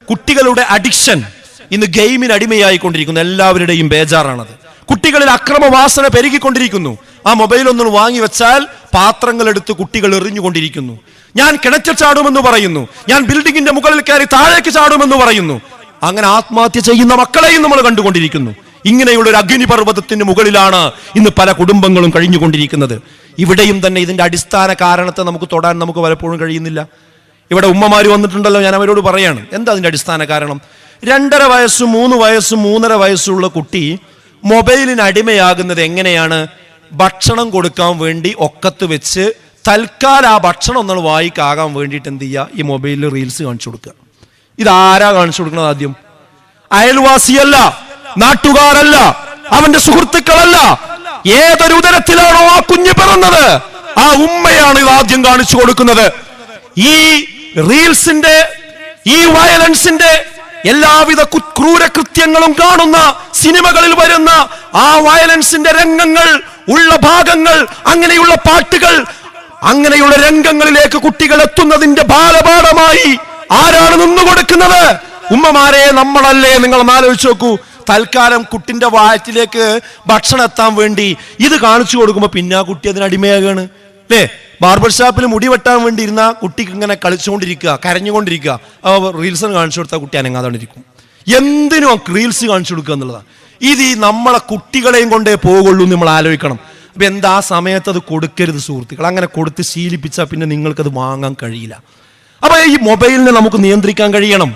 കുട്ടികളുടെ അഡിക്ഷൻ ഇന്ന് ഗെയിമിന് അടിമയായിക്കൊണ്ടിരിക്കുന്നു. എല്ലാവരുടെയും ബേജാറാണത്. കുട്ടികളിൽ അക്രമവാസന പെരുകിക്കൊണ്ടിരിക്കുന്നു. ആ മൊബൈൽ ഒന്ന് വാങ്ങി വെച്ചാൽ പാത്രങ്ങൾ എടുത്ത് കുട്ടികൾ എറിഞ്ഞുകൊണ്ടിരിക്കുന്നു. ഞാൻ കിണറ്റിൽ ചാടുമെന്ന് പറയുന്നു, ഞാൻ ബിൽഡിങ്ങിന്റെ മുകളിൽ കയറി താഴേക്ക് ചാടുമെന്ന് പറയുന്നു. അങ്ങനെ ആത്മഹത്യ ചെയ്യുന്ന മക്കളെയും നമ്മൾ കണ്ടുകൊണ്ടിരിക്കുന്നു. ഇങ്ങനെയുള്ള ഒരു അഗ്നിപർവ്വതത്തിന് മുകളിലാണ് ഇന്ന് പല കുടുംബങ്ങളും കഴിഞ്ഞുകൊണ്ടിരിക്കുന്നത്. ഇവിടെയും തന്നെ ഇതിന്റെ അടിസ്ഥാന കാരണത്തെ നമുക്ക് തൊടാൻ നമുക്ക് പലപ്പോഴും കഴിയുന്നില്ല. ഇവിടെ ഉമ്മമാര് വന്നിട്ടുണ്ടല്ലോ, ഞാൻ അവരോട് പറയാണ്, എന്താ അതിന്റെ അടിസ്ഥാന കാരണം? 2.5 വയസ്സും 3 വയസ്സും 3.5 വയസ്സുള്ള കുട്ടി മൊബൈലിന് അടിമയാകുന്നത് എങ്ങനെയാണ്? ഭക്ഷണം കൊടുക്കാൻ വേണ്ടി ഒക്കത്ത് വെച്ച് തൽക്കാലം ആ ഭക്ഷണം ഒന്നും വായിക്കാകാൻ വേണ്ടിയിട്ട് എന്ത് ചെയ്യുക? ഈ മൊബൈലിൽ റീൽസ് കാണിച്ചു കൊടുക്കുക. ഇതാരാ കാണിച്ചു കൊടുക്കുന്നത്? ആദ്യം അയൽവാസിയല്ല, നാട്ടുകാരല്ല, അവന്റെ സുഹൃത്തുക്കളല്ല, ഏതൊരു ഉദരത്തിലാണോ ആ കുഞ്ഞ് പിറന്നത് ആ ഉമ്മയാണ് ഇത് ആദ്യം കാണിച്ചു കൊടുക്കുന്നത്. ഈ റീൽസിന്റെ, ഈ വയലൻസിന്റെ എല്ലാവിധ ക്രൂരകൃത്യങ്ങളും കാണുന്ന സിനിമകളിൽ വരുന്ന ആ വയലൻസിന്റെ രംഗങ്ങൾ ഉള്ള ഭാഗങ്ങൾ, അങ്ങനെയുള്ള പാട്ടുകൾ, അങ്ങനെയുള്ള രംഗങ്ങളിലേക്ക് കുട്ടികൾ എത്തുന്നതിന്റെ ബാലപാഠമായി ആരാണ് നിന്നുകൊടുക്കുന്നത്? ഉമ്മമാരെ, നമ്മളല്ലേ? നിങ്ങൾ ആലോചിച്ച് നോക്കൂ. തൽക്കാലം കുട്ടിന്റെ വയറ്റിലേക്ക് ഭക്ഷണം എത്താൻ വേണ്ടി ഇത് കാണിച്ചു കൊടുക്കുമ്പോ പിന്നെ ആ കുട്ടി അതിന് അടിമയാകാണ് അല്ലേ? ബാർബർ ഷാപ്പിൽ മുടി വെട്ടാൻ വേണ്ടി ഇരുന്ന കുട്ടിക്ക് ഇങ്ങനെ കളിച്ചുകൊണ്ടിരിക്കുക, കരഞ്ഞുകൊണ്ടിരിക്കുക. റീൽസ് കാണിച്ചു കൊടുത്താൽ കുട്ടി അനങ്ങാതാണ്ടിരിക്കും. എന്തിനും റീൽസ് കാണിച്ചു കൊടുക്കുക എന്നുള്ളതാണ്. ഇത് ഈ നമ്മളെ കുട്ടികളെയും കൊണ്ടേ പോകുള്ളൂ എന്ന് നമ്മൾ ആലോചിക്കണം. അപ്പൊ എന്താ ആ സമയത്ത് അത് കൊടുക്കരുത് സുഹൃത്തുക്കൾ. അങ്ങനെ കൊടുത്ത് ശീലിപ്പിച്ചാൽ പിന്നെ നിങ്ങൾക്കത് വാങ്ങാൻ കഴിയില്ല. അപ്പൊ ഈ മൊബൈലിനെ നമുക്ക് നിയന്ത്രിക്കാൻ കഴിയണം.